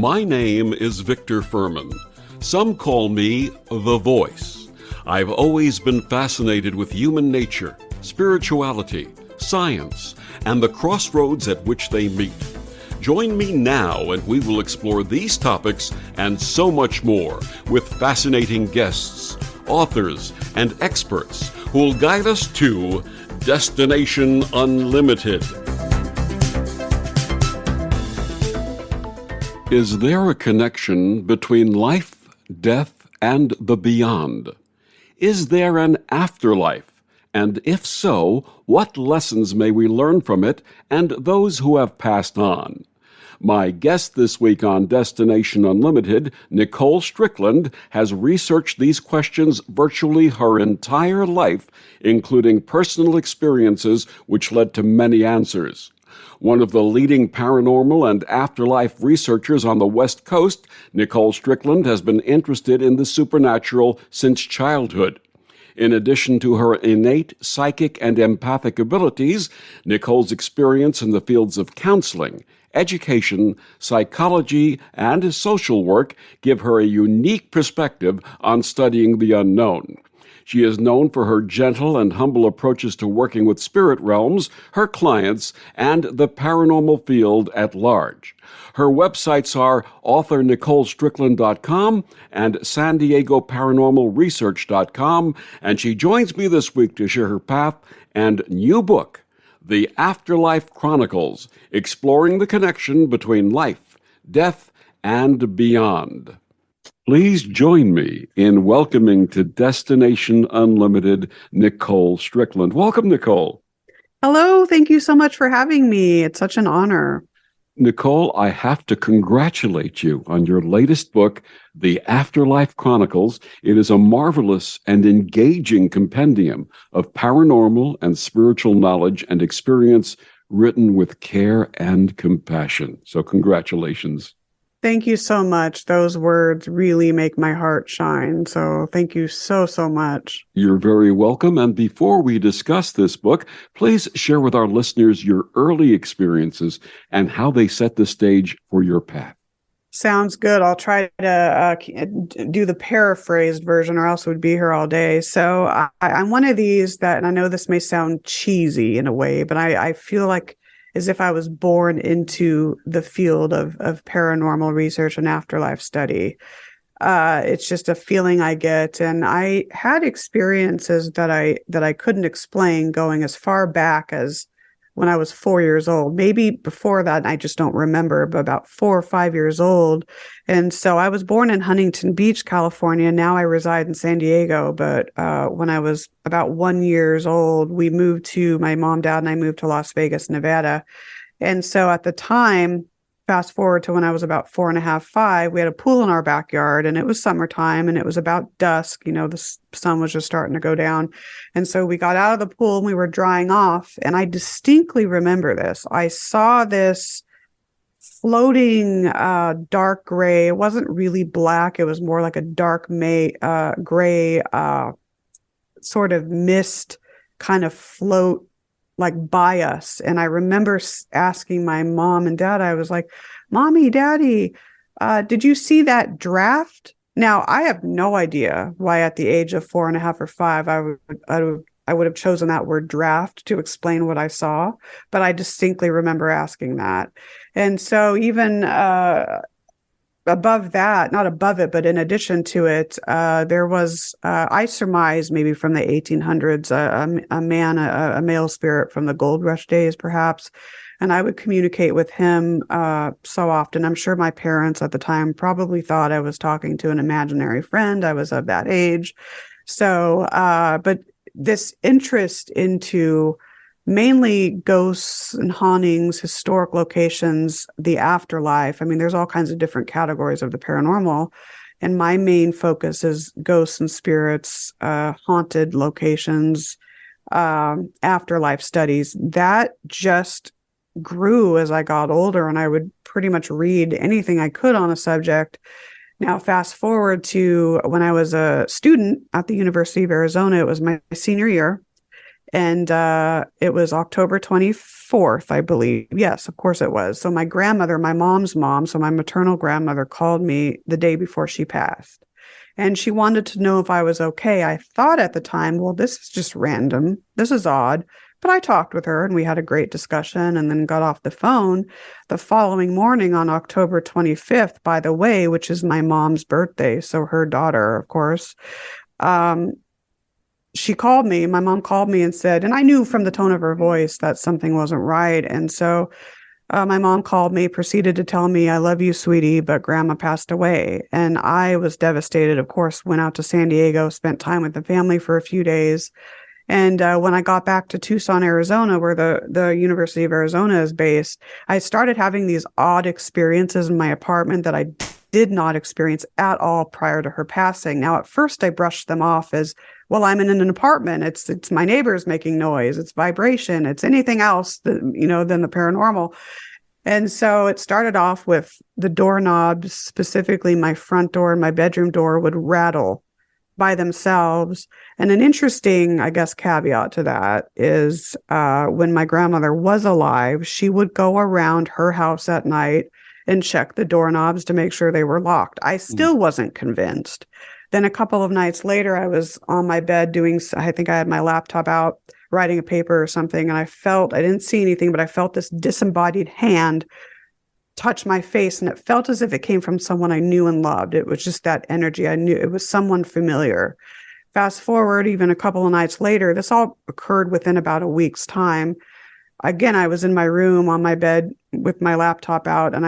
My name is Victor Furman. Some call me The Voice. I've always been fascinated with human nature, spirituality, science, and the crossroads at which they meet. Join me now and we will explore these topics and so much more with fascinating guests, authors, and experts who will guide us to Destination Unlimited. Is there a connection between life, death, and the beyond? Is there an afterlife? And if so, what lessons may we learn from it and those who have passed on? My guest this week on Destination Unlimited, Nicole Strickland, has researched these questions virtually her entire life, including personal experiences which led to many answers. One of the leading paranormal and afterlife researchers on the West Coast, Nicole Strickland has been interested in the supernatural since childhood. In addition to her innate psychic and empathic abilities, Nicole's experience in the fields of counseling, education, psychology, and social work give her a unique perspective on studying the unknown. She is known for her gentle and humble approaches to working with spirit realms, her clients, and the paranormal field at large. Her websites are authornicolestrickland.com and san diego paranormalresearch.com, and she joins me this week to share her path and new book, The Afterlife Chronicles, exploring the connection between life, death, and beyond. Please join me in welcoming to Destination Unlimited, Nicole Strickland. Welcome, Nicole. Hello. Thank you so much for having me. It's such an honor. Nicole, I have to congratulate you on your latest book, The Afterlife Chronicles. It is a marvelous and engaging compendium of paranormal and spiritual knowledge and experience written with care and compassion. So congratulations. Thank you so much. Those words really make my heart shine. So thank you so much. You're very welcome. And before we discuss this book, please share with our listeners your early experiences and how they set the stage for your path. Sounds good. I'll try to do the paraphrased version or else we'd be here all day. So I'm one of these that, and I know this may sound cheesy in a way, but I feel like as if I was born into the field of paranormal research and afterlife study. It's just a feeling I get. And I had experiences that I couldn't explain going as far back as when I was 4 years old. Maybe before that, I just don't remember, but about 4 or 5 years old. And so I was born in Huntington Beach, California. Now I reside in San Diego. But when I was about 1 year old, my mom, dad, and I moved to Las Vegas, Nevada. And so at the time, fast forward to when I was about 4.5, 5, we had a pool in our backyard and it was summertime and it was about dusk. The sun was just starting to go down. And so we got out of the pool and we were drying off. And I distinctly remember this. I saw this floating dark gray. It wasn't really black. It was more like a dark gray sort of mist kind of float like by us. And I remember asking my mom and dad, I was like, Mommy, Daddy, did you see that draft? Now, I have no idea why at the age of 4.5 or 5, I would have chosen that word draft to explain what I saw. But I distinctly remember asking that. And so even above that, not above it, but in addition to it, there was, I surmise maybe from the 1800s, a male spirit from the gold rush days, perhaps. And I would communicate with him so often. I'm sure my parents at the time probably thought I was talking to an imaginary friend. I was of that age. So, but this interest into mainly ghosts and hauntings, historic locations, the afterlife. I mean, there's all kinds of different categories of the paranormal. And my main focus is ghosts and spirits, haunted locations, afterlife studies. That just grew as I got older, and I would pretty much read anything I could on a subject. Now, fast forward to when I was a student at the University of Arizona, it was my senior year. And it was October 24th, I believe. Yes, of course it was. So my grandmother, my mom's mom, so my maternal grandmother, called me the day before she passed. And she wanted to know if I was okay. I thought at the time, well, this is just random. This is odd. But I talked with her and we had a great discussion and then got off the phone the following morning on October 25th, by the way, which is my mom's birthday. So her daughter, of course, she called me. My mom called me and said, and I knew from the tone of her voice that something wasn't right. And so my mom called me, proceeded to tell me, I love you, sweetie, but grandma passed away. And I was devastated, of course, went out to San Diego, spent time with the family for a few days. And when I got back to Tucson, Arizona, where the University of Arizona is based, I started having these odd experiences in my apartment that I did not experience at all prior to her passing. Now, at first, I brushed them off as, well, I'm in an apartment. It's my neighbors making noise. It's vibration. It's anything else that, than the paranormal. And so it started off with the doorknobs, specifically my front door and my bedroom door, would rattle by themselves. And an interesting, I guess, caveat to that is when my grandmother was alive, she would go around her house at night and check the doorknobs to make sure they were locked. I still wasn't convinced. Then a couple of nights later, I was on my bed I think I had my laptop out, writing a paper or something, and I didn't see anything, but I felt this disembodied hand touch my face, and it felt as if it came from someone I knew and loved. It was just that energy. I knew it was someone familiar. Fast forward even a couple of nights later, this all occurred within about a week's time. Again, I was in my room on my bed with my laptop out, and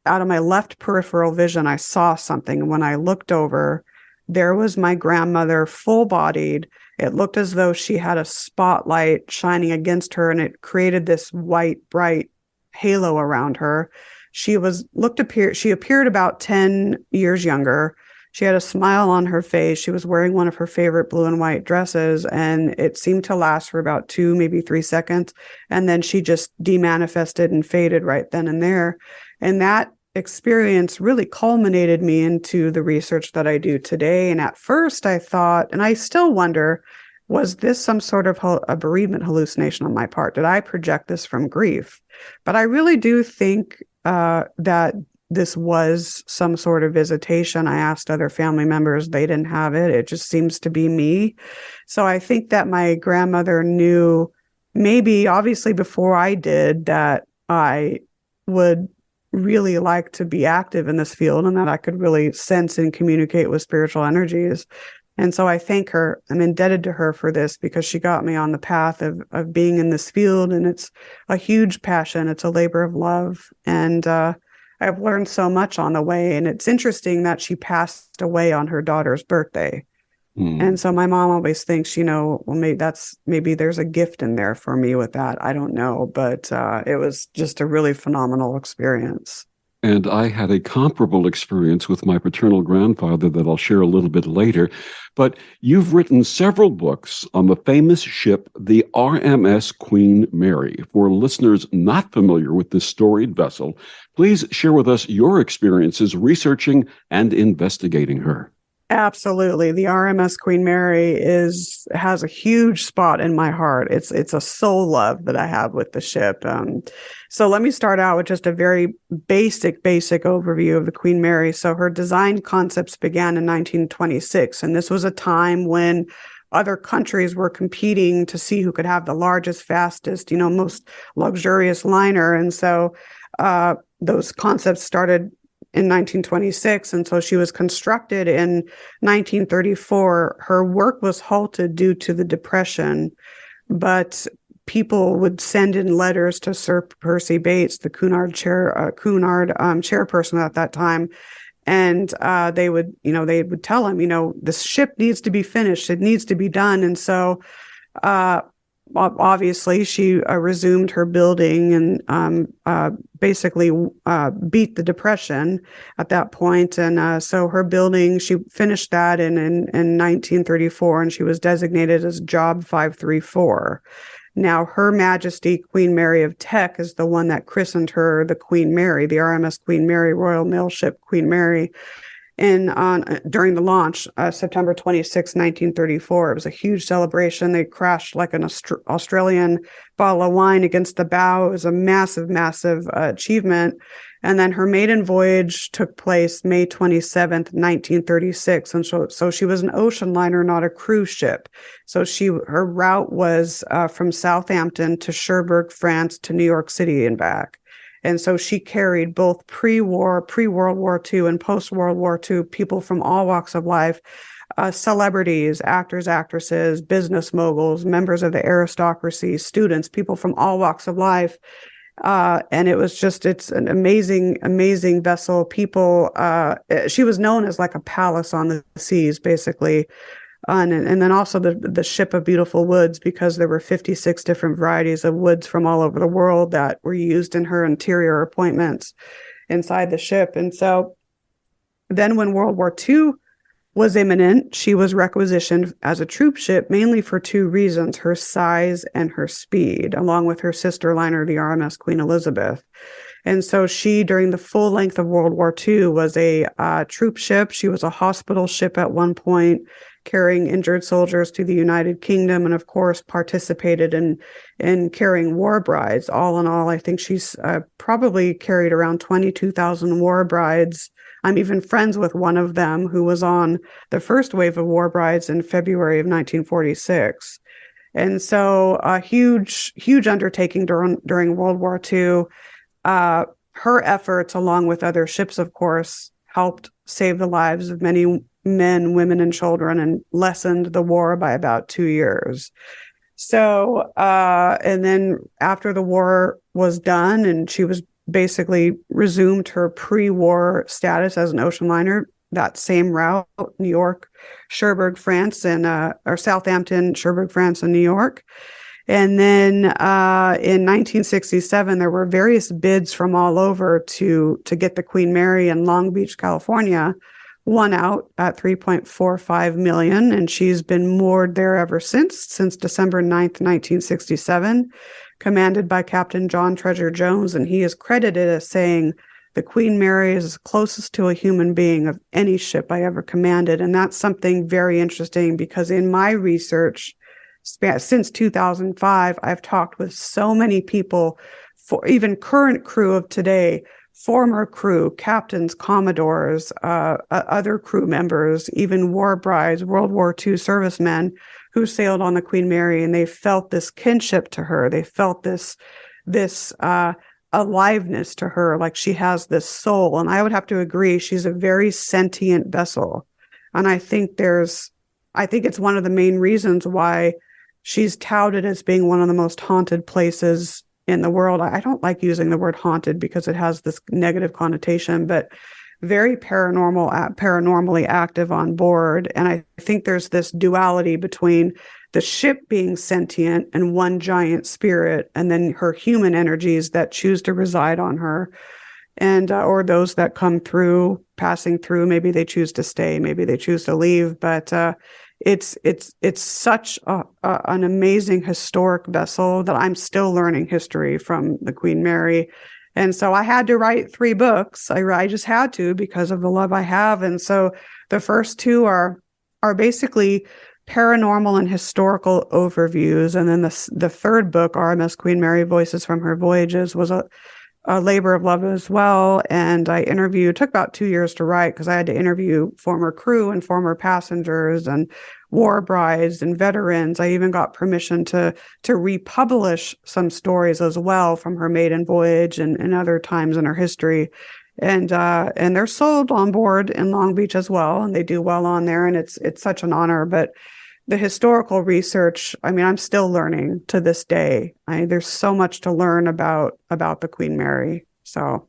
out of my left peripheral vision, I saw something. And when I looked over, there was my grandmother, full-bodied. It looked as though she had a spotlight shining against her, and it created this white, bright halo around her. She appeared about 10 years younger. She had a smile on her face. She was wearing one of her favorite blue and white dresses, and it seemed to last for about 2, maybe 3 seconds. And then she just demanifested and faded right then and there. And that experience really culminated me into the research that I do today. And at first I thought, and I still wonder, was this some sort of a bereavement hallucination on my part? Did I project this from grief? But I really do think that this was some sort of visitation. I asked other family members, they didn't have it. It just seems to be me. So I think that my grandmother knew, maybe obviously before I did, that I would really like to be active in this field and that I could really sense and communicate with spiritual energies. And so I thank her. I'm indebted to her for this because she got me on the path of being in this field. And it's a huge passion. It's a labor of love. And I've learned so much on the way. And it's interesting that she passed away on her daughter's birthday. And so my mom always thinks, well, maybe there's a gift in there for me with that. I don't know. But it was just a really phenomenal experience. And I had a comparable experience with my paternal grandfather that I'll share a little bit later. But you've written several books on the famous ship, the RMS Queen Mary. For listeners not familiar with this storied vessel, please share with us your experiences researching and investigating her. Absolutely. The RMS Queen Mary has a huge spot in my heart. It's a soul love that I have with the ship. So let me start out with just a very basic overview of the Queen Mary. So her design concepts began in 1926, and this was a time when other countries were competing to see who could have the largest, fastest, most luxurious liner. And so those concepts started in 1926, and so she was constructed in 1934. Her work was halted due to the Depression, but people would send in letters to Sir Percy Bates, the Cunard chairperson at that time, and they would tell him, this ship needs to be finished, it needs to be done, and so obviously she resumed her building and basically beat the Depression at that point. And so her building, she finished that in 1934, and she was designated as Job 534. Now, Her Majesty Queen Mary of Teck is the one that christened her the Queen Mary, the RMS Queen Mary, Royal Mail Ship Queen Mary. during the launch, September 26, 1934. It was a huge celebration. They crashed like an Australian bottle of wine against the bow. It was a massive, massive achievement. And then her maiden voyage took place May 27th, 1936. And so she was an ocean liner, not a cruise ship. So her route was from Southampton to Cherbourg, France, to New York City and back. And so she carried both pre-World War II and post-World War II people from all walks of life, celebrities, actors, actresses, business moguls, members of the aristocracy, students, people from all walks of life. And it's an amazing, amazing vessel. She was known as like a palace on the seas, basically. And then also the ship of beautiful woods, because there were 56 different varieties of woods from all over the world that were used in her interior appointments inside the ship. And so then when World War II was imminent, she was requisitioned as a troop ship, mainly for two reasons: her size and her speed, along with her sister liner, the RMS Queen Elizabeth. And so she, during the full length of World War II, was a troop ship. She was a hospital ship at one point, carrying injured soldiers to the United Kingdom, and of course participated in carrying war brides. All in all, I think she's probably carried around 22,000 war brides. I'm even friends with one of them who was on the first wave of war brides in February of 1946. And so a huge, huge undertaking during World War II. Her efforts, along with other ships, of course, helped save the lives of many men, women, and children, and lessened the war by about 2 years. So, and then after the war was done and she was basically resumed her pre-war status as an ocean liner, that same route, New York, Cherbourg, France, or Southampton, Cherbourg, France, and New York. And then in 1967, there were various bids from all over to get the Queen Mary in Long Beach, California, won out at $3.45 million, and she's been moored there ever since December 9th, 1967, commanded by Captain John Treasure Jones, and he is credited as saying, "The Queen Mary is closest to a human being of any ship I ever commanded." And that's something very interesting, because in my research, since 2005, I've talked with so many people, for even current crew of today, former crew, captains, commodores, other crew members, even war brides, World War II servicemen who sailed on the Queen Mary, and they felt this kinship to her. They felt this aliveness to her, like she has this soul. And I would have to agree, she's a very sentient vessel. And I think it's one of the main reasons why she's touted as being one of the most haunted places in the world. I don't like using the word haunted because it has this negative connotation, but very paranormally active on board. And I think there's this duality between the ship being sentient and one giant spirit, and then her human energies that choose to reside on her, and or those that come through, passing through. Maybe they choose to stay, maybe they choose to leave, but it's such an amazing historic vessel that I'm still learning history from the Queen Mary. And so I had to write 3 books. I just had to, because of the love I have. And so the first 2 are basically paranormal and historical overviews. And then the third book, RMS Queen Mary, Voices from Her Voyages, was a labor of love as well. And I took about 2 years to write, because I had to interview former crew and former passengers and war brides and veterans. I even got permission to republish some stories as well from her maiden voyage and other times in her history. And they're sold on board in Long Beach as well, and they do well on there. And it's such an honor. But the historical research, I mean, I'm still learning to this day. There's so much to learn about the Queen Mary. So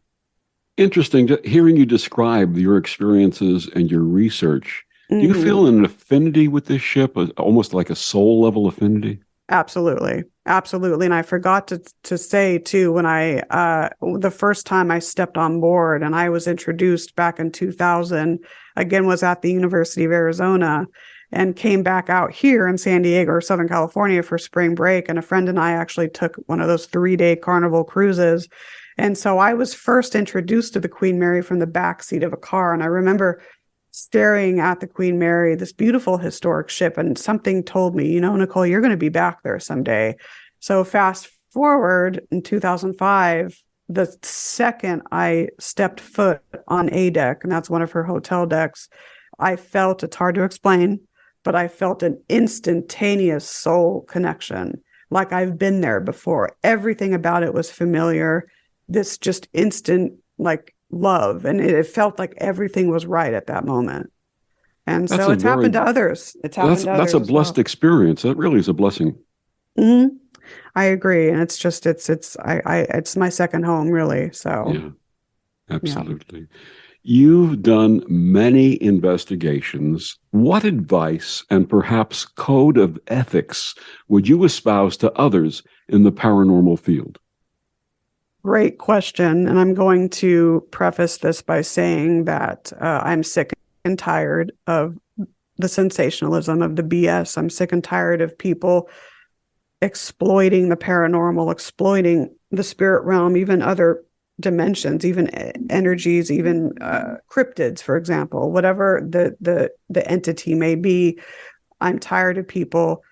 interesting hearing you describe your experiences and your research. Do you feel an affinity with this ship, almost like a soul level affinity? Absolutely. Absolutely. And I forgot to say too, when the first time I stepped on board and I was introduced back in 2000, again, was at the University of Arizona, and came back out here in San Diego or Southern California for spring break. And a friend and I actually took one of those 3-day Carnival cruises. And so I was first introduced to the Queen Mary from the back seat of a car. And I remember staring at the Queen Mary, this beautiful historic ship, and something told me, Nicole, you're going to be back there someday. So fast forward in 2005, the second I stepped foot on A deck, and that's one of her hotel decks, I felt, it's hard to explain, but I felt an instantaneous soul connection, like I've been there before. Everything about it was familiar. This just instant, like, love. And it felt like everything was right at that moment. And so it's happened to others. It's happened to others. That's a blessed experience. That really is a blessing. Mm-hmm. I agree. And it's my second home, really. So yeah, absolutely. Yeah. You've done many investigations. What advice and perhaps code of ethics would you espouse to others in the paranormal field? Great question. And I'm going to preface this by saying that I'm sick and tired of the sensationalism, of the BS. I'm sick and tired of people exploiting the paranormal, exploiting the spirit realm, even other dimensions, even energies, even cryptids, for example, whatever the entity may be. I'm tired of people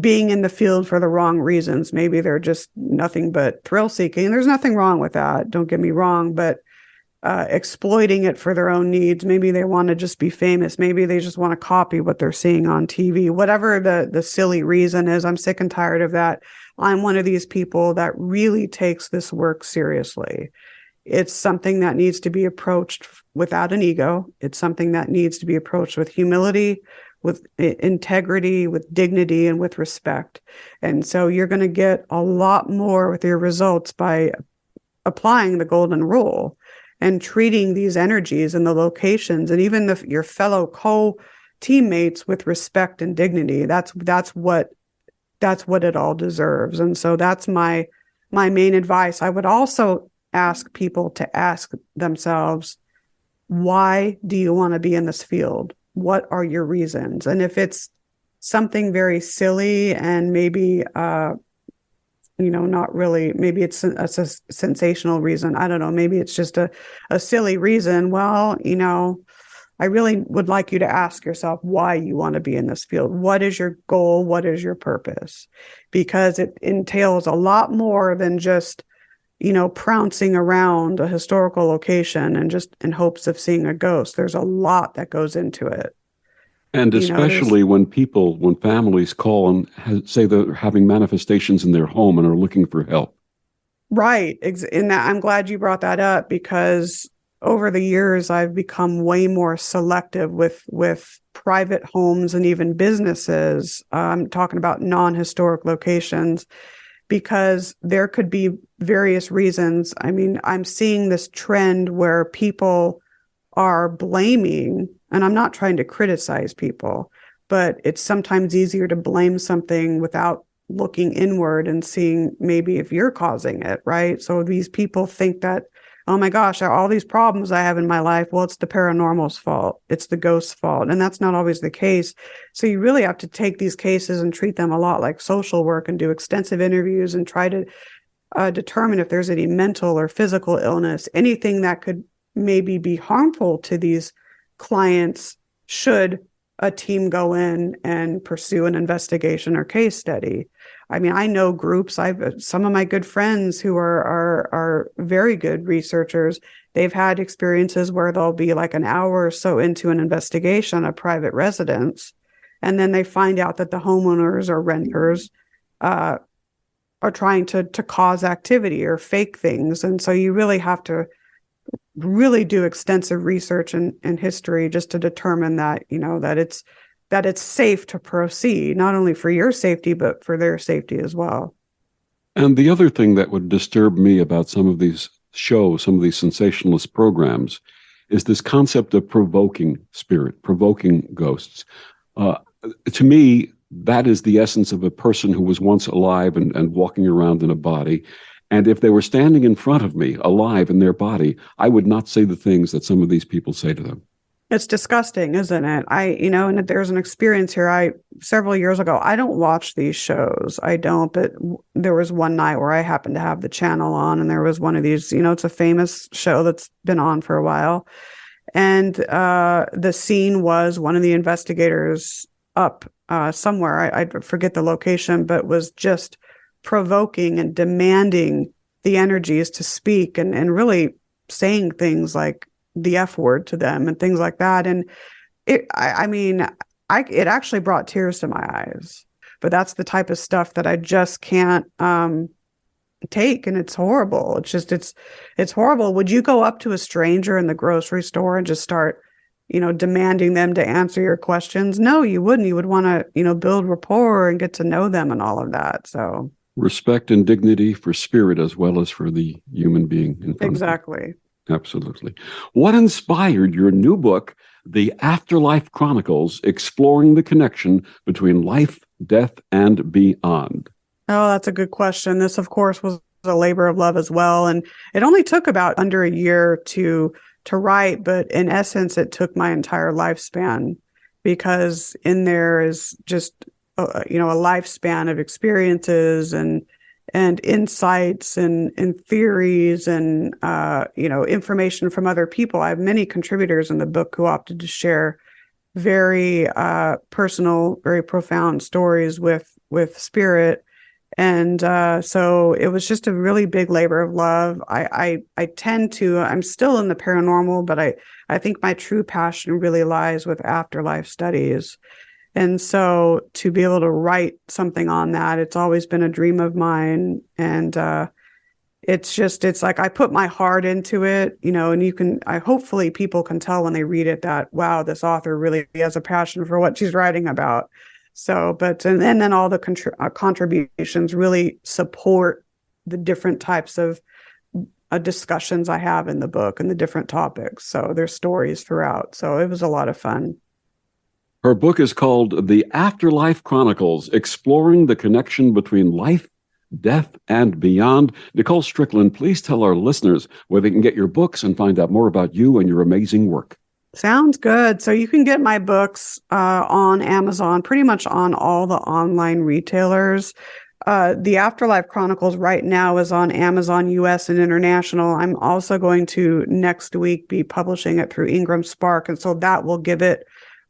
being in the field for the wrong reasons. Maybe they're just nothing but thrill seeking. There's nothing wrong with that. Don't get me wrong, but exploiting it for their own needs. Maybe they want to just be famous. Maybe they just want to copy what they're seeing on TV. Whatever the silly reason is, I'm sick and tired of that. I'm one of these people that really takes this work seriously. It's something that needs to be approached without an ego. It's something that needs to be approached with humility, with integrity, with dignity, and with respect. And so you're going to get a lot more with your results by applying the golden rule and treating these energies and the locations and even your fellow co-teammates with respect and dignity. That's what it all deserves. And so that's my main advice. I would also ask people to ask themselves, why do you want to be in this field? What are your reasons? And if it's something very silly and maybe, not really, maybe it's a sensational reason. I don't know. Maybe it's just a silly reason. Well, I really would like you to ask yourself why you want to be in this field. What is your goal? What is your purpose? Because it entails a lot more than just, trouncing around a historical location and just in hopes of seeing a ghost. There's a lot that goes into it. And especially when families call and say they're having manifestations in their home and are looking for help. Right. And I'm glad you brought that up, because over the years, I've become way more selective with private homes and even businesses. I'm talking about non-historic locations, because there could be various reasons. I mean, I'm seeing this trend where people are blaming, and I'm not trying to criticize people, but it's sometimes easier to blame something without looking inward and seeing maybe if you're causing it, right? So these people think that, oh my gosh, all these problems I have in my life, well, it's the paranormal's fault. It's the ghost's fault. And that's not always the case. So you really have to take these cases and treat them a lot like social work and do extensive interviews and try to determine if there's any mental or physical illness, anything that could maybe be harmful to these clients should a team go in and pursue an investigation or case study. I mean, I know groups. Some of my good friends who are very good researchers. They've had experiences where they'll be like an hour or so into an investigation, a private residence, and then they find out that the homeowners or renters are trying to cause activity or fake things. And so you really have to really do extensive research and history just to determine that, that it's safe to proceed, not only for your safety, but for their safety as well. And the other thing that would disturb me about some of these shows, some of these sensationalist programs, is this concept of provoking ghosts. To me, that is the essence of a person who was once alive and walking around in a body. And if they were standing in front of me, alive in their body, I would not say the things that some of these people say to them. It's disgusting, isn't it? And there's an experience here. Several years ago, I don't watch these shows. I don't, but there was one night where I happened to have the channel on, and there was one of these, it's a famous show that's been on for a while. And the scene was one of the investigators up somewhere. I forget the location, but was just provoking and demanding the energies to speak and really saying things like the F word to them and things like that. And it actually brought tears to my eyes. But that's the type of stuff that I just can't take, and it's horrible. It's horrible. Would you go up to a stranger in the grocery store and just start, demanding them to answer your questions? No, you wouldn't. You would want to, build rapport and get to know them and all of that. So respect and dignity for spirit as well as for the human being in front exactly. of you. Absolutely. What inspired your new book, The Afterlife Chronicles, exploring the connection between life, death, and beyond? Oh, that's a good question. This, of course, was a labor of love as well. And it only took about under a year to write, but in essence, it took my entire lifespan, because in there is just, a lifespan of experiences and insights and theories and, information from other people. I have many contributors in the book who opted to share very personal, very profound stories with spirit. And so it was just a really big labor of love. I'm still in the paranormal, but I think my true passion really lies with afterlife studies. And so to be able to write something on that, it's always been a dream of mine. And it's like I put my heart into it, and hopefully people can tell when they read it that, wow, this author really has a passion for what she's writing about. So, and then all the contributions really support the different types of discussions I have in the book and the different topics. So there's stories throughout. So it was a lot of fun. Her book is called The Afterlife Chronicles, exploring the connection between life, death, and beyond. Nicole Strickland, please tell our listeners where they can get your books and find out more about you and your amazing work. Sounds good. So you can get my books on Amazon, pretty much on all the online retailers. The Afterlife Chronicles right now is on Amazon US and International. I'm also going to next week be publishing it through Ingram Spark, and so that will give it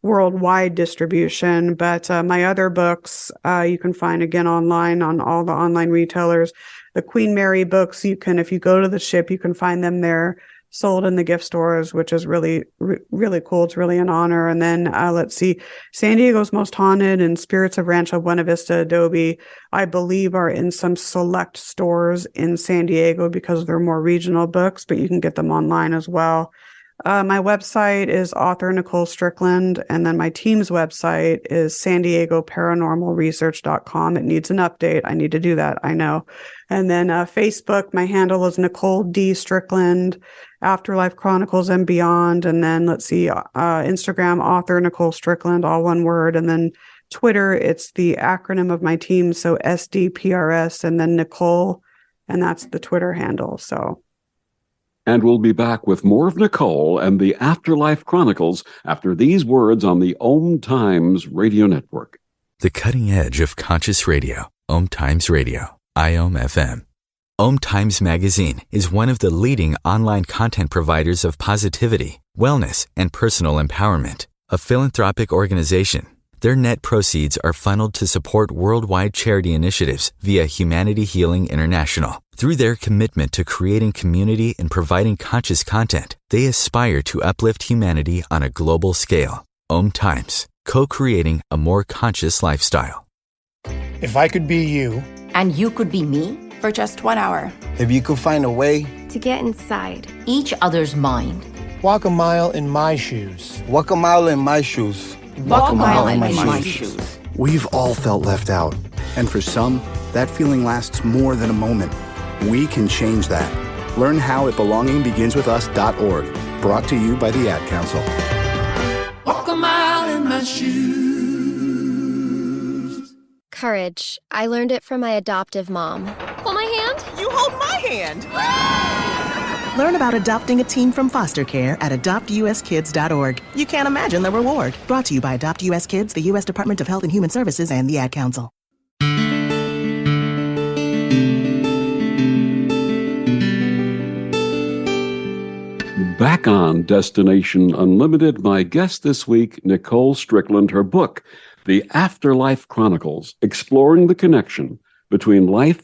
worldwide distribution. But my other books you can find again online on all the online retailers. The Queen Mary books, if you go to the ship, you can find them there, sold in the gift stores, which is really, really cool. It's really an honor. And then let's see, San Diego's Most Haunted and Spirits of Rancho Buena Vista Adobe, I believe, are in some select stores in San Diego because they're more regional books, but you can get them online as well. My website is author Nicole Strickland, and then my team's website is San Diego Paranormal Research.com. It needs an update. I need to do that, I know. And then Facebook, my handle is Nicole D. Strickland, Afterlife Chronicles and Beyond. And then let's see, Instagram, author Nicole Strickland, all one word. And then Twitter, it's the acronym of my team, so SDPRS, and then Nicole, and that's the Twitter handle. So. And we'll be back with more of Nicole and the Afterlife Chronicles after these words on the Om Times Radio Network. The cutting edge of conscious radio, Om Times Radio, IOM FM. Om Times Magazine is one of the leading online content providers of positivity, wellness, and personal empowerment. A philanthropic organization, their net proceeds are funneled to support worldwide charity initiatives via Humanity Healing International. Through their commitment to creating community and providing conscious content, they aspire to uplift humanity on a global scale. Om Times, co-creating a more conscious lifestyle. If I could be you. And you could be me for just 1 hour. If you could find a way to get inside each other's mind. Walk a mile in my shoes. Walk a mile in my shoes. Walk a mile in my shoes. We've all felt left out. And for some, that feeling lasts more than a moment. We can change that. Learn how at belongingbeginswithus.org. Brought to you by the Ad Council. Walk a mile in my shoes. Courage. I learned it from my adoptive mom. Hold my hand. You hold my hand. Learn about adopting a teen from foster care at adoptuskids.org. You can't imagine the reward. Brought to you by Adopt US Kids, the U.S. Department of Health and Human Services, and the Ad Council. Back on Destination Unlimited, my guest this week, Nicole Strickland, her book, The Afterlife Chronicles, exploring the connection between life,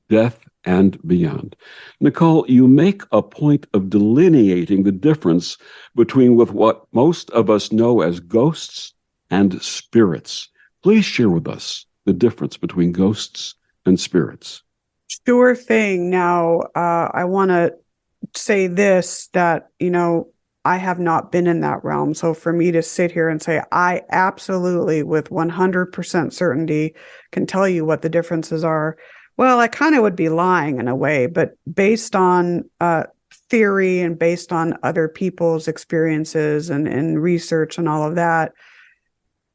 death, and beyond. Nicole, you make a point of delineating the difference between what most of us know as ghosts and spirits. Please share with us the difference between ghosts and spirits. Sure thing. Now, I want to say this, that, I have not been in that realm. So for me to sit here and say, I absolutely, with 100% certainty, can tell you what the differences are, well, I kind of would be lying in a way. But based on theory and based on other people's experiences and research and all of that,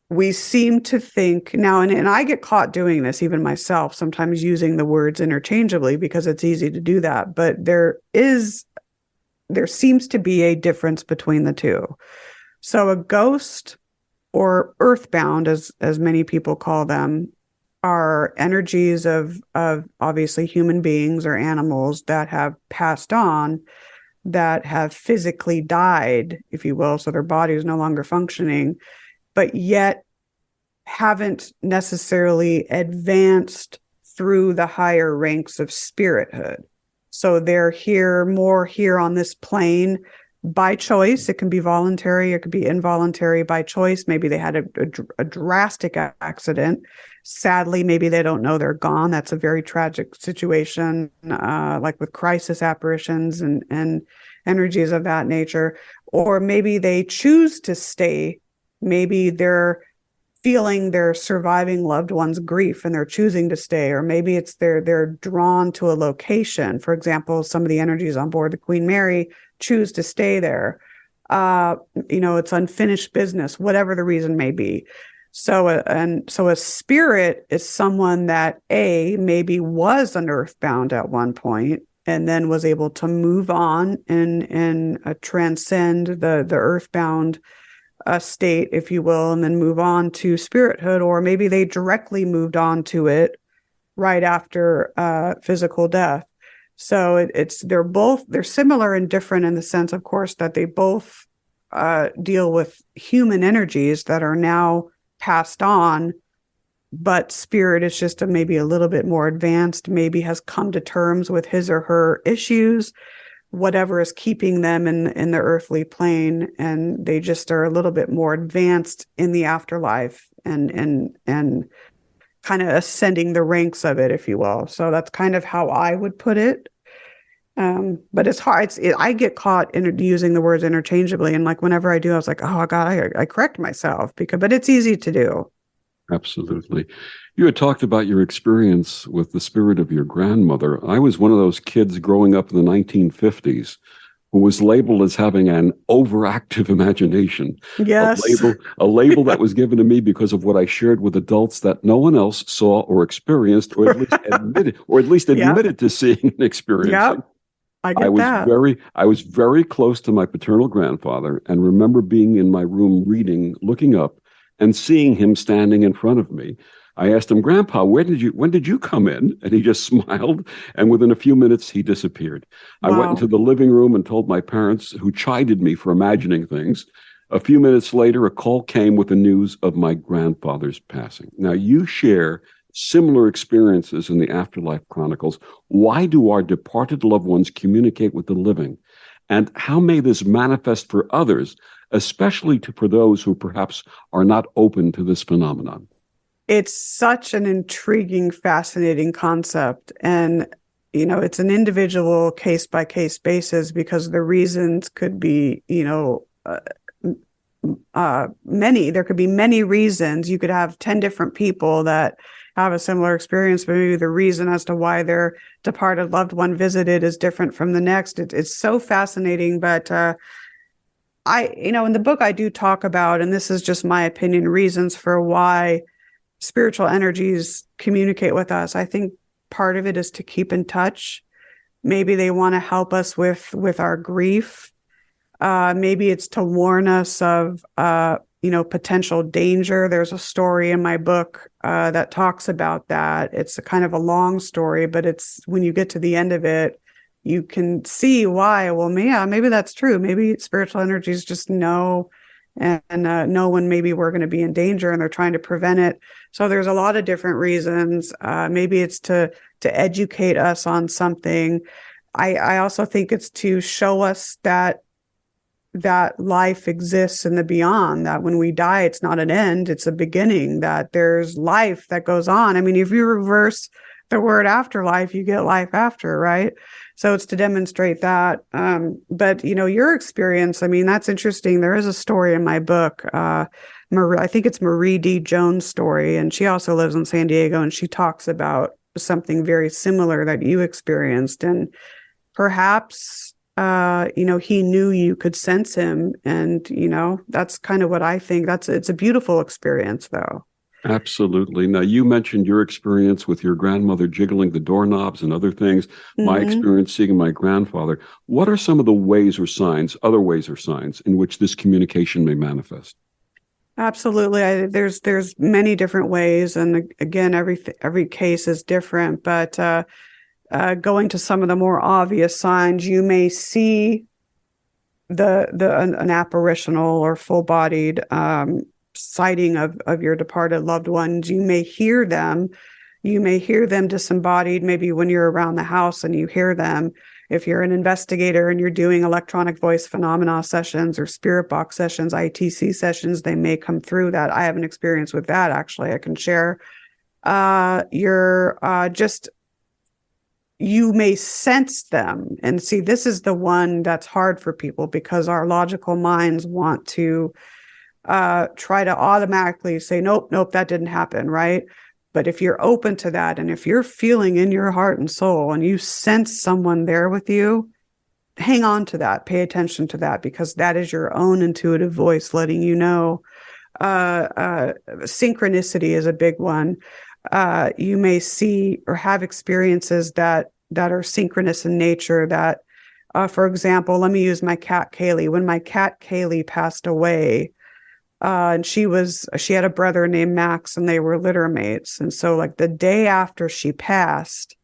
we seem to think now, and I get caught doing this even myself, sometimes using the words interchangeably because it's easy to do that. But there seems to be a difference between the two. So a ghost, or earthbound, as many people call them, are energies of obviously human beings or animals that have passed on, that have physically died, if you will. So their body is no longer functioning, but yet haven't necessarily advanced through the higher ranks of spirithood. So they're more here on this plane by choice. It can be voluntary, it could be involuntary by choice. Maybe they had a drastic accident. Sadly, maybe they don't know they're gone. That's a very tragic situation, like with crisis apparitions and energies of that nature. Or maybe they choose to stay. Maybe they're feeling their surviving loved one's grief and they're choosing to stay. Or maybe it's they're drawn to a location. For example, some of the energies on board the Queen Mary choose to stay there. It's unfinished business, whatever the reason may be. So a spirit is someone that maybe was an earthbound at one point and then was able to move on and transcend the earthbound state, if you will, and then move on to spirithood, or maybe they directly moved on to it right after physical death. So they're similar and different in the sense, of course, that they both deal with human energies that are now passed on, but spirit is just maybe a little bit more advanced, maybe has come to terms with his or her issues, whatever is keeping them in the earthly plane, and they just are a little bit more advanced in the afterlife and kind of ascending the ranks of it, if you will. So that's kind of how I would put it. But it's hard. I get caught in using the words interchangeably, and like whenever I do, I was like, oh God, I correct myself but it's easy to do. Absolutely. You had talked about your experience with the spirit of your grandmother. I was one of those kids growing up in the 1950s who was labeled as having an overactive imagination. Yes. A label that was given to me because of what I shared with adults that no one else saw or experienced, or at least admitted to seeing and experiencing. Yep. I was very close to my paternal grandfather, and remember being in my room reading, looking up, and seeing him standing in front of me. I asked him, Grandpa, when did you come in? And he just smiled, and within a few minutes, he disappeared. Wow. I went into the living room and told my parents, who chided me for imagining things. A few minutes later, a call came with the news of my grandfather's passing. Now, you share similar experiences in the Afterlife Chronicles. Why do our departed loved ones communicate with the living? And how may this manifest for others, especially for those who perhaps are not open to this phenomenon? It's such an intriguing, fascinating concept. And, it's an individual case-by-case basis, because the reasons could be, many. There could be many reasons. You could have 10 different people that have a similar experience, but maybe the reason as to why their departed loved one visited is different from the next. It's so fascinating. But in the book, I do talk about, and this is just my opinion, reasons for why spiritual energies communicate with us. I think part of it is to keep in touch. Maybe they want to help us with our grief. Maybe it's to warn us of, potential danger. There's a story in my book that talks about that. It's a kind of a long story, but it's when you get to the end of it, you can see why. Well, yeah, maybe that's true. Maybe spiritual energies just know and know when maybe we're going to be in danger, and they're trying to prevent it. So there's a lot of different reasons. Maybe it's to educate us on something. I also think it's to show us that life exists in the beyond, that when we die, it's not an end, it's a beginning, that there's life that goes on. I mean, if you reverse the word afterlife, you get life after, right? So it's to demonstrate that. But, your experience, I mean, that's interesting. There is a story in my book, I think it's Marie D. Jones' story, and she also lives in San Diego, and she talks about something very similar that you experienced. And perhaps, he knew you could sense him. And, that's kind of what I think. It's a beautiful experience, though. Absolutely. Now, you mentioned your experience with your grandmother jiggling the doorknobs and other things. My experience seeing my grandfather. What are some of the other ways or signs in which this communication may manifest? Absolutely. There's many different ways. And again, every case is different, but going to some of the more obvious signs, you may see an apparitional or full-bodied sighting of your departed loved ones. You may hear them disembodied, maybe when you're around the house and you hear them. If you're an investigator and you're doing electronic voice phenomena sessions or spirit box sessions, ITC sessions, they may come through that. I have an experience with that, actually, I can share. You may sense them. And see, this is the one that's hard for people, because our logical minds want to try to automatically say, nope, that didn't happen, right? But if you're open to that, and if you're feeling in your heart and soul and you sense someone there with you, hang on to that, pay attention to that, because that is your own intuitive voice letting you know. Synchronicity is a big one. You may see or have experiences that are synchronous in nature. That, for example, let me use my cat Kaylee. When my cat Kaylee passed away, and she had a brother named Max, and they were litter mates. And so, like, the day after she passed,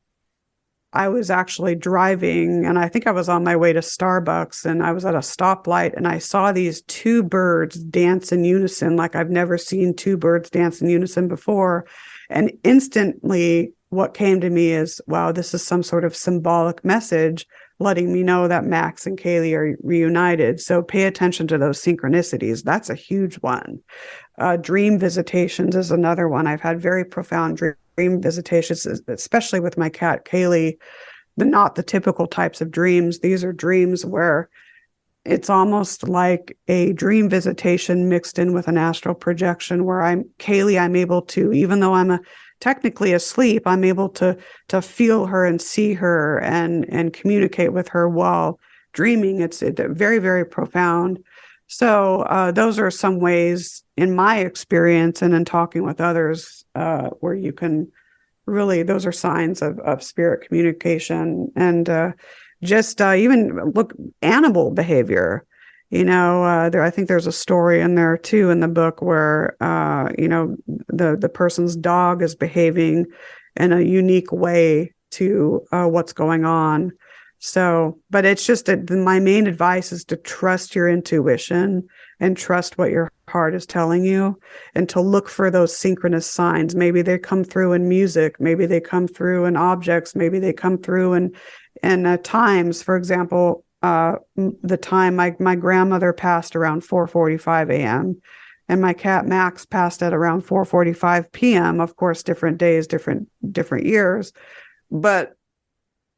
I was actually driving, and I think I was on my way to Starbucks, and I was at a stoplight, and I saw these two birds dance in unison, like I've never seen two birds dance in unison before. And instantly, what came to me is, wow, this is some sort of symbolic message letting me know that Max and Kaylee are reunited. So pay attention to those synchronicities. That's a huge one. Dream visitations is another one. I've had very profound dream visitations, especially with my cat Kaylee. Not the typical types of dreams. These are dreams where it's almost like a dream visitation mixed in with an astral projection, where I'm able to, even though I'm technically asleep, I'm able to feel her and see her and communicate with her while dreaming. It's very, very profound. So those are some ways, in my experience and in talking with others, where you can really, those are signs of spirit communication. And just even look, animal behavior. I think there's a story in there too in the book where the person's dog is behaving in a unique way to what's going on. So, but it's just that my main advice is to trust your intuition and trust what your heart is telling you, and to look for those synchronous signs. Maybe they come through in music, maybe they come through in objects, maybe they come through in times. For example, the time my grandmother passed around 4:45 a.m. and my cat Max passed at around 4:45 p.m. Of course, different days, different years, but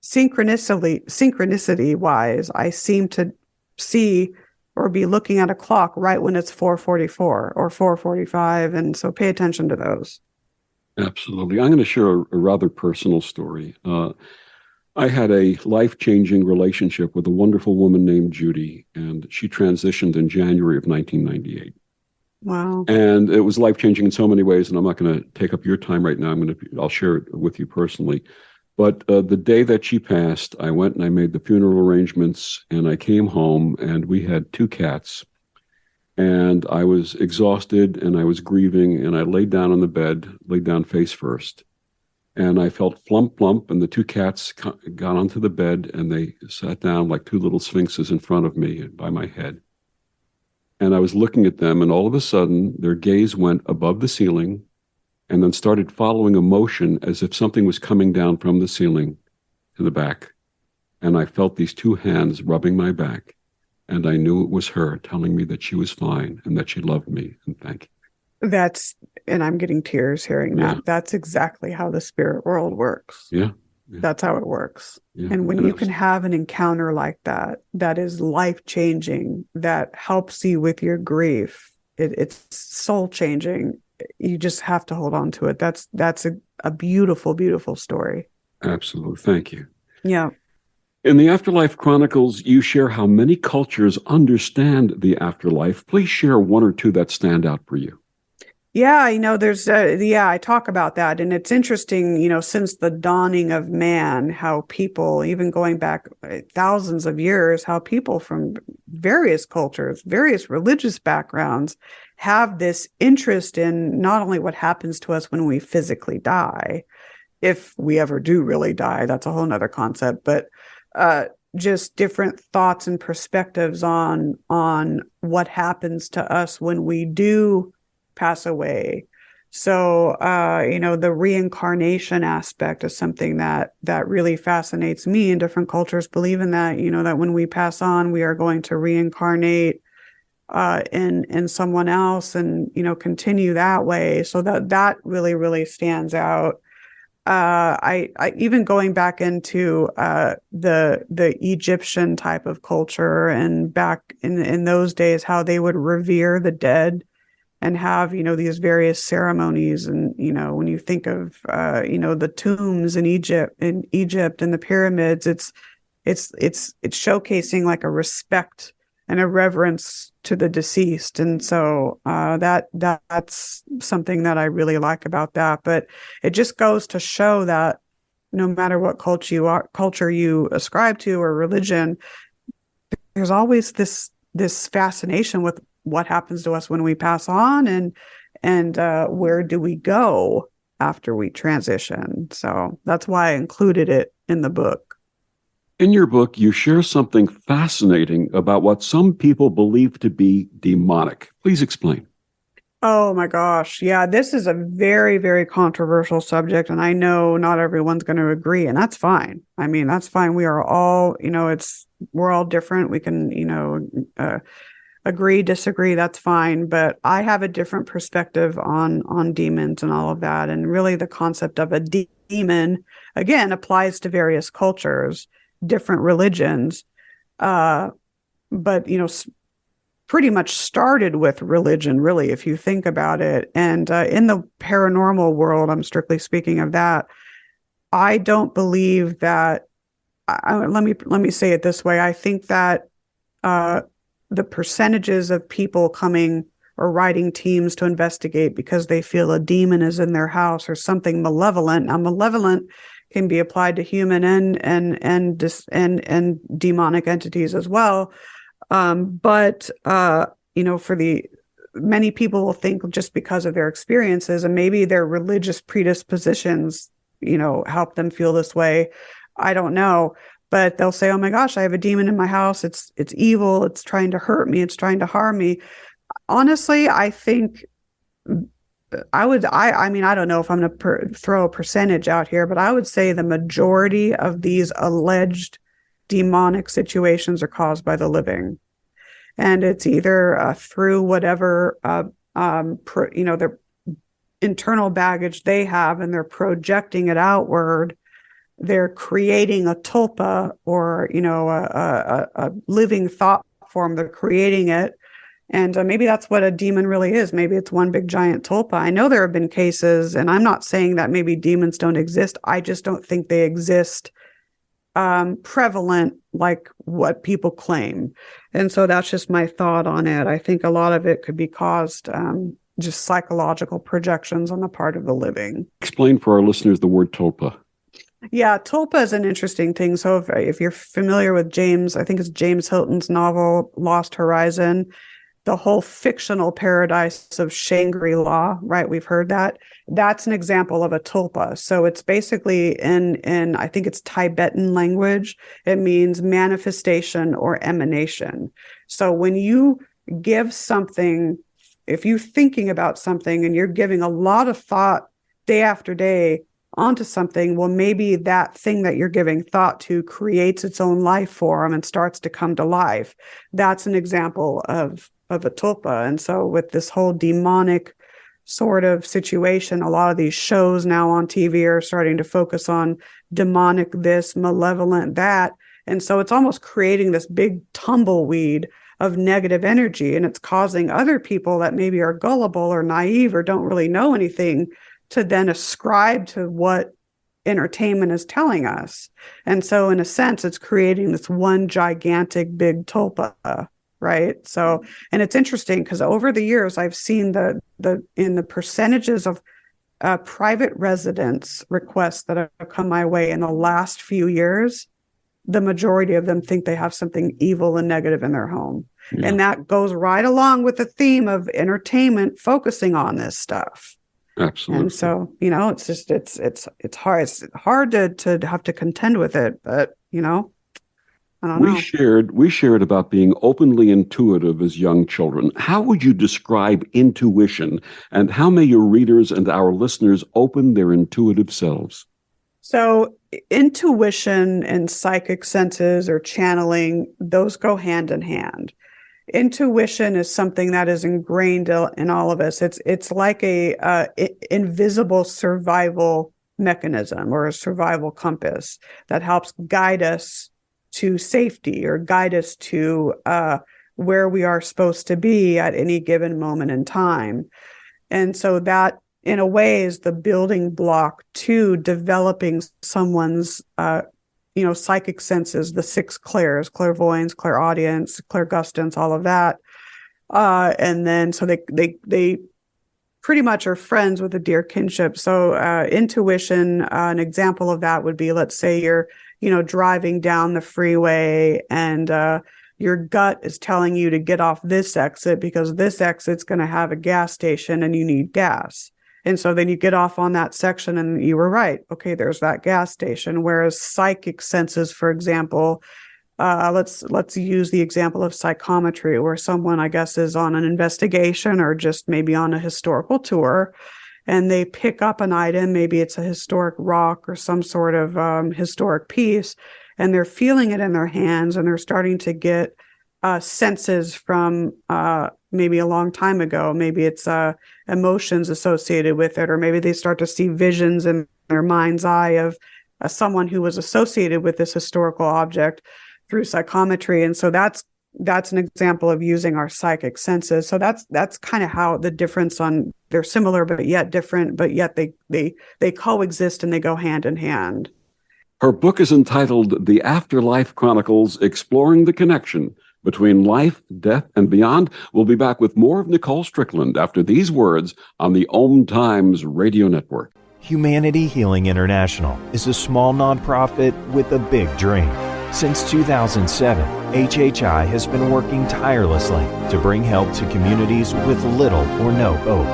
synchronicity wise, I seem to see or be looking at a clock right when it's 4:44 or 4:45, and so pay attention to those. Absolutely. I'm going to share a rather personal story. I had a life-changing relationship with a wonderful woman named Judy, and she transitioned in January of 1998. Wow. And it was life-changing in so many ways, and I'm not going to take up your time right now. I'll share it with you personally. But the day that she passed, I went and I made the funeral arrangements, and I came home, and we had two cats. And I was exhausted, and I was grieving, and I laid down on the bed, laid down face first. And I felt flump, flump, and the two cats got onto the bed, and they sat down like two little sphinxes in front of me by my head. And I was looking at them, and all of a sudden, their gaze went above the ceiling and then started following a motion as if something was coming down from the ceiling to the back. And I felt these two hands rubbing my back, and I knew it was her telling me that she was fine and that she loved me, and thank you. And I'm getting tears hearing that. Yeah. That's exactly how the spirit world works. Yeah. That's how it works. Yeah. And when you can have an encounter like that, that is life-changing, that helps you with your grief, it's soul-changing. You just have to hold on to it. That's a beautiful, beautiful story. Absolutely. Thank you. Yeah. In the Afterlife Chronicles, you share how many cultures understand the afterlife. Please share one or two that stand out for you. Yeah, there's, I talk about that. And it's interesting, since the dawning of man, how people, even going back thousands of years, how people from various cultures, various religious backgrounds have this interest in not only what happens to us when we physically die, if we ever do really die, that's a whole nother concept, but just different thoughts and perspectives on what happens to us when we do pass away. So, the reincarnation aspect is something that really fascinates me, and different cultures believe in that, that when we pass on, we are going to reincarnate in someone else and, continue that way. So that really, really stands out. I even going back into the Egyptian type of culture, and back in those days, how they would revere the dead and have, these various ceremonies. And, when you think of, the tombs in Egypt and the pyramids, it's showcasing like a respect and a reverence to the deceased. And so that's something that I really like about that. But it just goes to show that no matter what culture you ascribe to or religion, there's always this fascination with what happens to us when we pass on, and where do we go after we transition. So that's why I included it in the book. In your book, you share something fascinating about what some people believe to be demonic. Please explain. Oh my gosh. Yeah, this is a very, very controversial subject, and I know not everyone's going to agree, and that's fine. I mean, that's fine. We are all, we're all different. We can, agree, disagree, that's fine. But I have a different perspective on demons and all of that. And really the concept of a demon, again, applies to various cultures, different religions, but, pretty much started with religion, really, if you think about it. And in the paranormal world, I'm strictly speaking of that, I don't believe that, let me say it this way. I think that the percentages of people coming or writing teams to investigate because they feel a demon is in their house or something malevolent. Now, malevolent can be applied to human and demonic entities as well. But for the many people will think just because of their experiences and maybe their religious predispositions, help them feel this way. I don't know. But they'll say, oh my gosh, I have a demon in my house. It's evil. It's trying to hurt me. It's trying to harm me. Honestly, I think I don't know if I'm going to throw a percentage out here, but I would say the majority of these alleged demonic situations are caused by the living. And it's either through whatever, their internal baggage they have, and they're projecting it outward. They're creating a tulpa, or, a living thought form. They're creating it. And maybe that's what a demon really is. Maybe it's one big giant tulpa. I know there have been cases, and I'm not saying that maybe demons don't exist. I just don't think they exist prevalent like what people claim. And so that's just my thought on it. I think a lot of it could be caused just psychological projections on the part of the living. Explain for our listeners the word tulpa. Yeah, tulpa is an interesting thing. So if you're familiar with I think it's James Hilton's novel, Lost Horizon, the whole fictional paradise of Shangri-La, right? We've heard that. That's an example of a tulpa. So it's basically in I think it's Tibetan language. It means manifestation or emanation. So when you give something, if you're thinking about something and you're giving a lot of thought day after day onto something, well, maybe that thing that you're giving thought to creates its own life form and starts to come to life. That's an example of a tulpa. And so with this whole demonic sort of situation, a lot of these shows now on TV are starting to focus on demonic this, malevolent that. And so it's almost creating this big tumbleweed of negative energy, and it's causing other people that maybe are gullible or naive or don't really know anything to then ascribe to what entertainment is telling us. And so in a sense, it's creating this one gigantic big tulpa, right? So, and it's interesting because over the years, I've seen in the percentages of private residence requests that have come my way in the last few years, the majority of them think they have something evil and negative in their home. Yeah. And that goes right along with the theme of entertainment focusing on this stuff. Absolutely. And so, it's just, it's hard. It's hard to have to contend with it, but, I don't know. We shared about being openly intuitive as young children. How would you describe intuition, and how may your readers and our listeners open their intuitive selves? So intuition and psychic senses or channeling, those go hand in hand. Intuition is something that is ingrained in all of us. It's like a invisible survival mechanism or a survival compass that helps guide us to safety or guide us to where we are supposed to be at any given moment in time. And so that, in a way, is the building block to developing someone's, psychic senses, the 6 clairs, clairvoyance, clairaudience, clairgustance, all of that. And then, so they pretty much are friends with a dear kinship. So intuition, an example of that would be, let's say you're, driving down the freeway and your gut is telling you to get off this exit because this exit's going to have a gas station and you need gas. And so then you get off on that section and you were right. Okay, there's that gas station. Whereas psychic senses, for example, let's use the example of psychometry, where someone, I guess, is on an investigation or just maybe on a historical tour, and they pick up an item, maybe it's a historic rock or some sort of historic piece, and they're feeling it in their hands and they're starting to get senses from maybe a long time ago. Maybe it's emotions associated with it, or maybe they start to see visions in their mind's eye of someone who was associated with this historical object through psychometry. And so that's an example of using our psychic senses. So that's kind of how the difference on, they're similar but yet different, but yet they coexist and they go hand in hand. Her book is entitled The Afterlife Chronicles, Exploring the Connection Between Life, Death, and Beyond. We'll be back with more of Nicole Strickland after these words on the Om Times Radio Network. Humanity Healing International is a small nonprofit with a big dream. Since 2007, HHI has been working tirelessly to bring help to communities with little or no hope.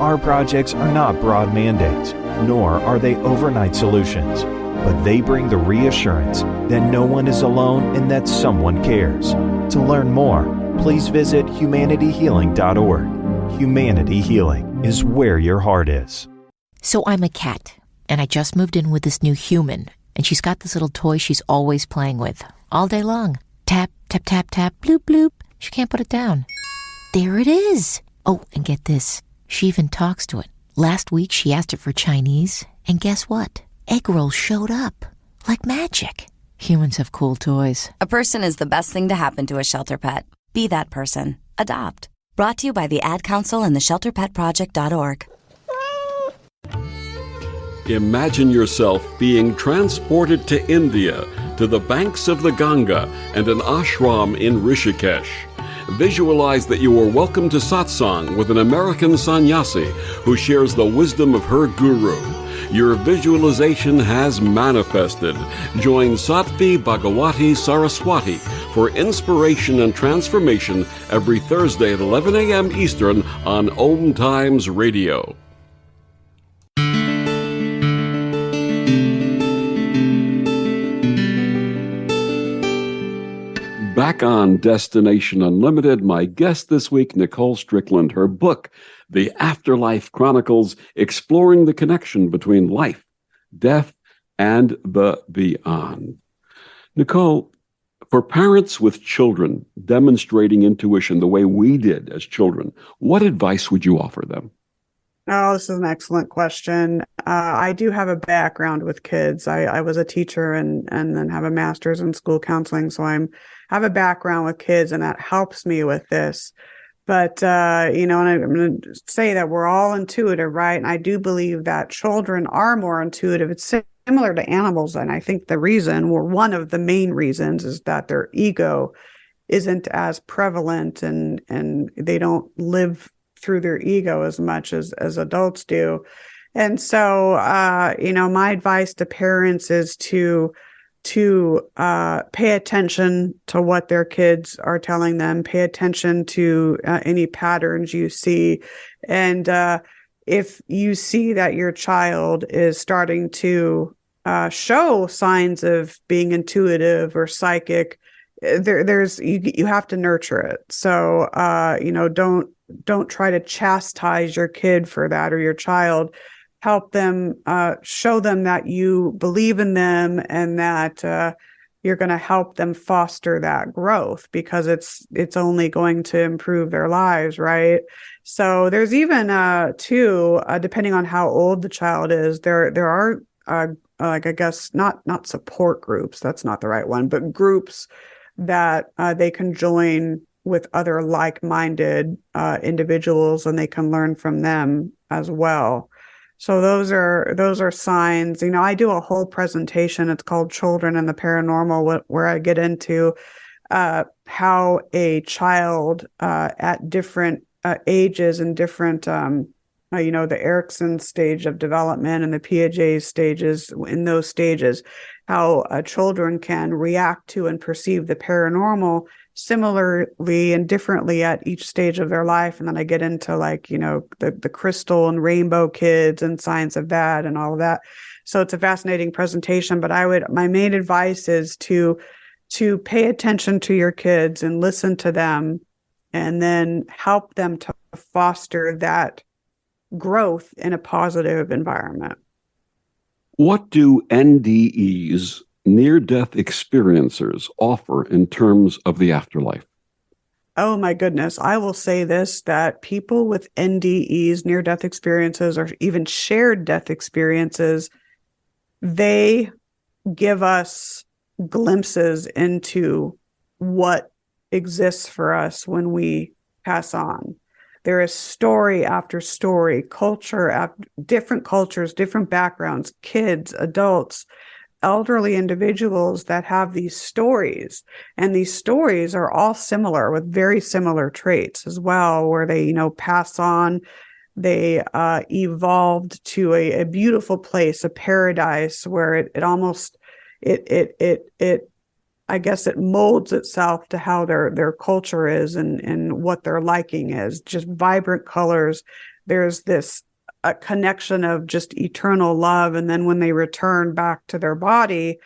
Our projects are not broad mandates, nor are they overnight solutions, but they bring the reassurance that no one is alone and that someone cares. To learn more, please visit humanityhealing.org. Humanity Healing is where your heart is. So I'm a cat, and I just moved in with this new human, and she's got this little toy she's always playing with, all day long. Tap, tap, tap, tap, bloop, bloop. She can't put it down. There it is. Oh, and get this. She even talks to it. Last week, she asked it for Chinese, and guess what? Egg rolls showed up. Like magic. Humans have cool toys. A person is the best thing to happen to a shelter pet. Be that person. Adopt. Brought to you by the Ad Council and the ShelterPetProject.org. Imagine yourself being transported to India, to the banks of the Ganga and an ashram in Rishikesh. Visualize that you are welcome to satsang with an American sannyasi who shares the wisdom of her guru. Your visualization has manifested. Join Sattvi Bhagawati Saraswati for inspiration and transformation every Thursday at 11 a.m. Eastern on Om Times Radio. Back on Destination Unlimited, my guest this week, Nicole Strickland. Her book, The Afterlife Chronicles, exploring the connection between life, death, and the beyond. Nicole, for parents with children demonstrating intuition the way we did as children, what advice would you offer them? Oh, this is an excellent question. I do have a background with kids. I was a teacher and then have a master's in school counseling. So have a background with kids, and that helps me with this. But, and I'm going to say that we're all intuitive, right? And I do believe that children are more intuitive. It's similar to animals. And I think the reason, or one of the main reasons, is that their ego isn't as prevalent and they don't live through their ego as much as adults do. And so, my advice to parents is to pay attention to what their kids are telling them, pay attention to any patterns you see. And if you see that your child is starting to show signs of being intuitive or psychic, you have to nurture it. So, don't try to chastise your kid for that or your child. Help them, show them that you believe in them and that you're going to help them foster that growth, because it's only going to improve their lives, right? So there's even depending on how old the child is, there are I guess not support groups. That's not the right one, but groups that they can join with other like-minded individuals, and they can learn from them as well. So those are signs. I do a whole presentation. It's called Children and the Paranormal, where I get into how a child at different ages and different, the Erickson stage of development and the Piaget stages, in those stages, how children can react to and perceive the paranormal similarly and differently at each stage of their life. And then I get into the crystal and rainbow kids and science of that and all of that. So it's a fascinating presentation, but my main advice is to pay attention to your kids and listen to them, and then help them to foster that growth in a positive environment. What do NDEs, near-death experiencers, offer in terms of the afterlife? Oh my goodness. I will say this, that people with NDEs, near-death experiences, or even shared death experiences, they give us glimpses into what exists for us when we pass on. There is story after story, different cultures, different backgrounds, kids, adults, elderly individuals that have these stories. And these stories are all similar, with very similar traits as well, where they, pass on. They evolved to a beautiful place, a paradise, where it almost, I guess it molds itself to how their culture is and what their liking is. Just vibrant colors. There's this a connection of just eternal love. And then when they return back to their body,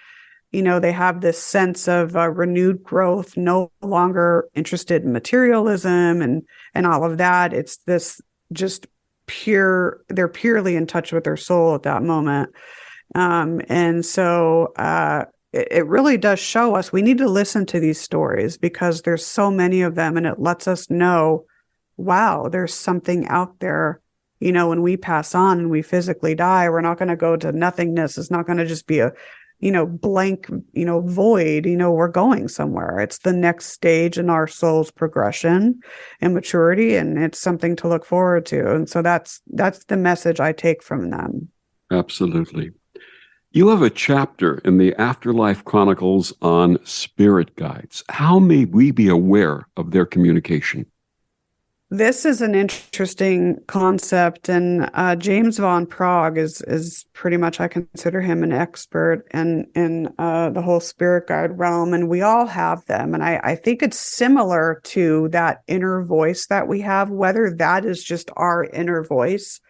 they have this sense of renewed growth, no longer interested in materialism and all of that. It's this just they're purely in touch with their soul at that moment. And so it really does show us we need to listen to these stories, because there's so many of them, and it lets us know, wow, there's something out there. When we pass on and we physically die, we're not going to go to nothingness. It's not going to just be a, blank, void. We're going somewhere. It's the next stage in our soul's progression and maturity, and it's something to look forward to. And so that's the message I take from them. Absolutely. You have a chapter in the Afterlife Chronicles on spirit guides. How may we be aware of their communication? This is an interesting concept, and James Von Prague is pretty much, I consider him an expert in the whole spirit guide realm, and we all have them. And I think it's similar to that inner voice that we have, whether that is just our inner voice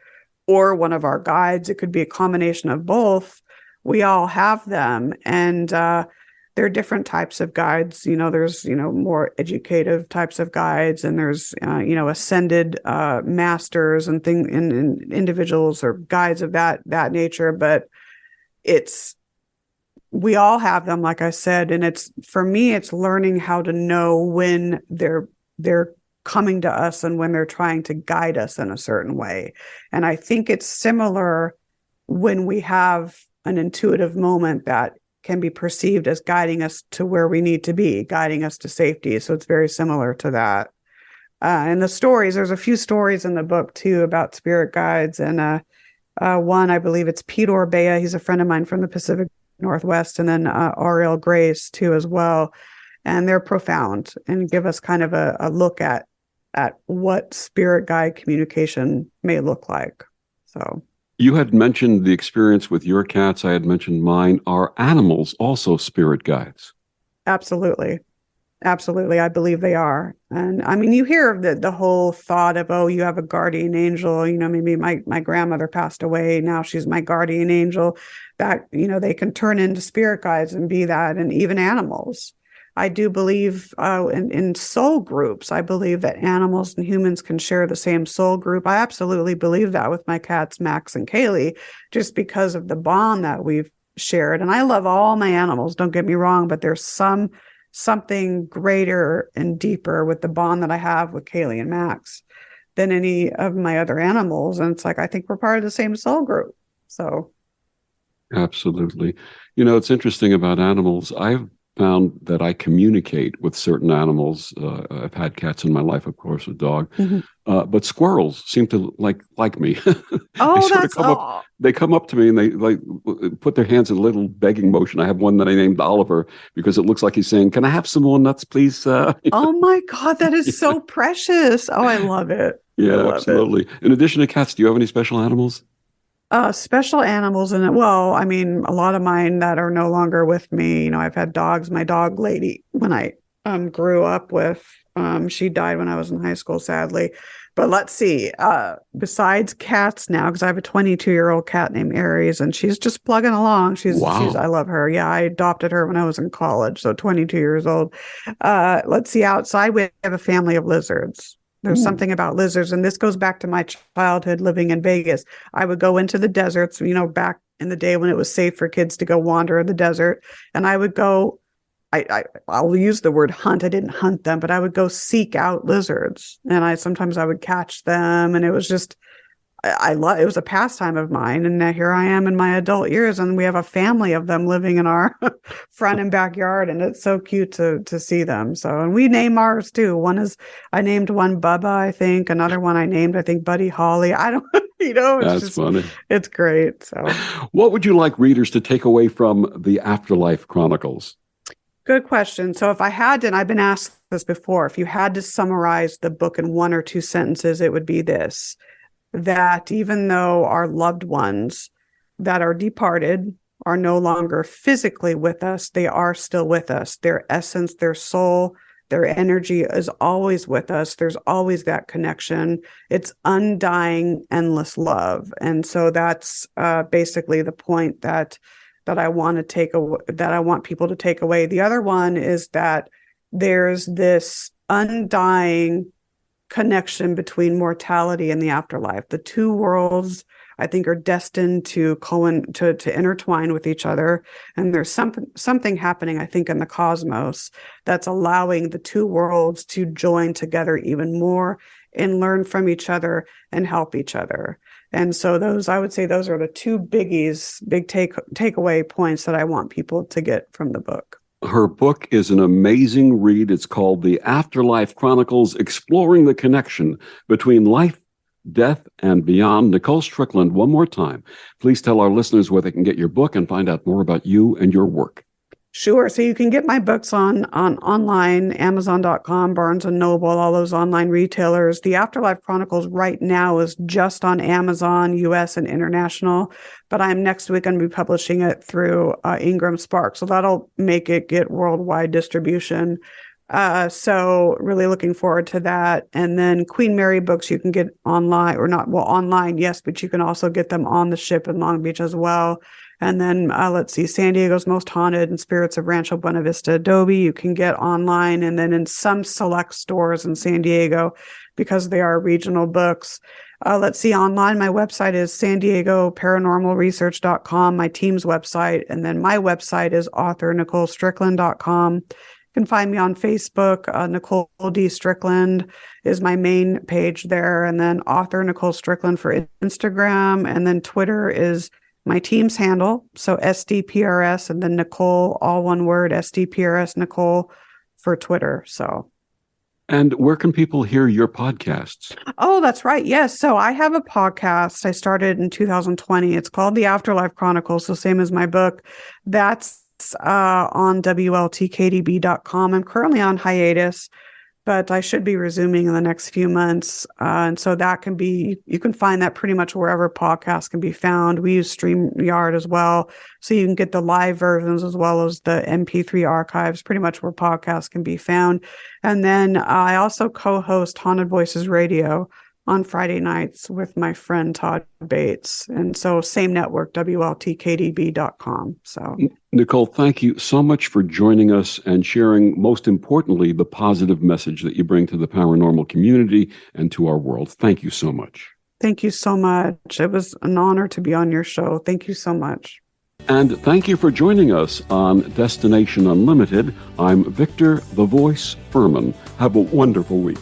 or one of our guides. It could be a combination of both. We all have them, and there are different types of guides. There's, more educative types of guides, and there's, ascended masters and individuals or guides of that nature. But we all have them, like I said. And for me, it's learning how to know when they're coming to us and when they're trying to guide us in a certain way. And I think it's similar when we have an intuitive moment that can be perceived as guiding us to where we need to be, guiding us to safety. So it's very similar to that. And the stories, there's a few stories in the book too about spirit guides. And one, I believe it's Pete Orbea. He's a friend of mine from the Pacific Northwest. And then Ariel Grace too as well. And they're profound and give us kind of a look at what spirit guide communication may look like. So you had mentioned the experience with your cats. I had mentioned mine. Are animals also spirit guides? Absolutely. Absolutely. I believe they are. And I mean, you hear of the whole thought of, oh, you have a guardian angel. Maybe my grandmother passed away. Now she's my guardian angel. That, they can turn into spirit guides and be that, and even animals. I do believe in soul groups. I believe that animals and humans can share the same soul group. I absolutely believe that with my cats, Max and Kaylee, just because of the bond that we've shared. And I love all my animals, don't get me wrong, but there's something greater and deeper with the bond that I have with Kaylee and Max than any of my other animals. And it's like, I think we're part of the same soul group. So. Absolutely. It's interesting about animals. I've found that I communicate with certain animals. I've had cats in my life, of course, a dog, but squirrels seem to like me. They come up to me and they put their hands in a little begging motion. I have one that I named Oliver because it looks like he's saying, "Can I have some more nuts, please?" Oh my God, that is so precious. Oh, I love it. Yeah, absolutely. In addition to cats, do you have any special animals? Special animals in it. Well, I mean, a lot of mine that are no longer with me. I've had dogs. My dog lady, when I grew up with, she died when I was in high school, sadly. But let's see. Besides cats now, because I have a 22-year-old cat named Aries, and she's just plugging along. I love her. Yeah, I adopted her when I was in college, so 22 years old. Let's see. Outside, we have a family of lizards. There's something about lizards, and this goes back to my childhood living in Vegas. I would go into the deserts, back in the day when it was safe for kids to go wander in the desert, and I would go, I'll use the word hunt. I didn't hunt them, but I would go seek out lizards, and sometimes I would catch them, and it was just, it was a pastime of mine. And now here I am in my adult years, and we have a family of them living in our front and backyard, and it's so cute to see them. So, and we name ours too. I named one Bubba, I think. Another one I named, I think, Buddy Holly. I don't, That's funny. It's great. So, what would you like readers to take away from the Afterlife Chronicles? Good question. So if I had to, and I've been asked this before, if you had to summarize the book in one or two sentences, it would be this: that even though our loved ones that are departed are no longer physically with us, they are still with us. Their essence, their soul, their energy is always with us. There's always that connection. It's undying, endless love. And so that's basically the point that I want to take away, that I want people to take away. The other one is that there's this undying connection between mortality and the afterlife. The two worlds, I think, are destined to intertwine with each other. And there's something happening, I think, in the cosmos that's allowing the two worlds to join together even more and learn from each other and help each other. And so I would say those are the two big takeaway points that I want people to get from the book. Her book is an amazing read. It's called The Afterlife Chronicles, exploring the connection between life, death, and beyond. Nicole Strickland, one more time, please tell our listeners where they can get your book and find out more about you and your work. Sure. So you can get my books on online, Amazon.com, Barnes and Noble, all those online retailers. The Afterlife Chronicles right now is just on Amazon, US and international, but I'm next week going to be publishing it through Ingram Spark. So that'll make it get worldwide distribution. So really looking forward to that. And then Queen Mary books you can get online, or not, well, online, yes, but you can also get them on the ship in Long Beach as well. And then let's see, San Diego's Most Haunted and Spirits of Rancho Buena Vista Adobe you can get online, and then in some select stores in San Diego because they are regional books. Let's see, online, my website is san diego paranormalresearch.com, my team's website, and then my website is author NicoleStrickland.com. You can find me on Facebook. Nicole D. Strickland is my main page there, and then author Nicole Strickland for Instagram, and then Twitter is my team's handle, so SDPRS, and then Nicole, all one word, SDPRS Nicole for Twitter. So, and where can people hear your podcasts? Oh, that's right. Yes. So I have a podcast I started in 2020. It's called The Afterlife Chronicles, so same as my book. That's on WLTKDB.com. I'm currently on hiatus, but I should be resuming in the next few months. And so that can be, you can find that pretty much wherever podcasts can be found. We use StreamYard as well. So you can get the live versions as well as the MP3 archives, pretty much where podcasts can be found. And then I also co-host Haunted Voices Radio on Friday nights with my friend Todd Bates. And so same network, WLTKDB.com. So Nicole, thank you so much for joining us and sharing, most importantly, the positive message that you bring to the paranormal community and to our world. Thank you so much. Thank you so much. It was an honor to be on your show. Thank you so much. And thank you for joining us on Destination Unlimited. I'm Victor the Voice Furman. Have a wonderful week.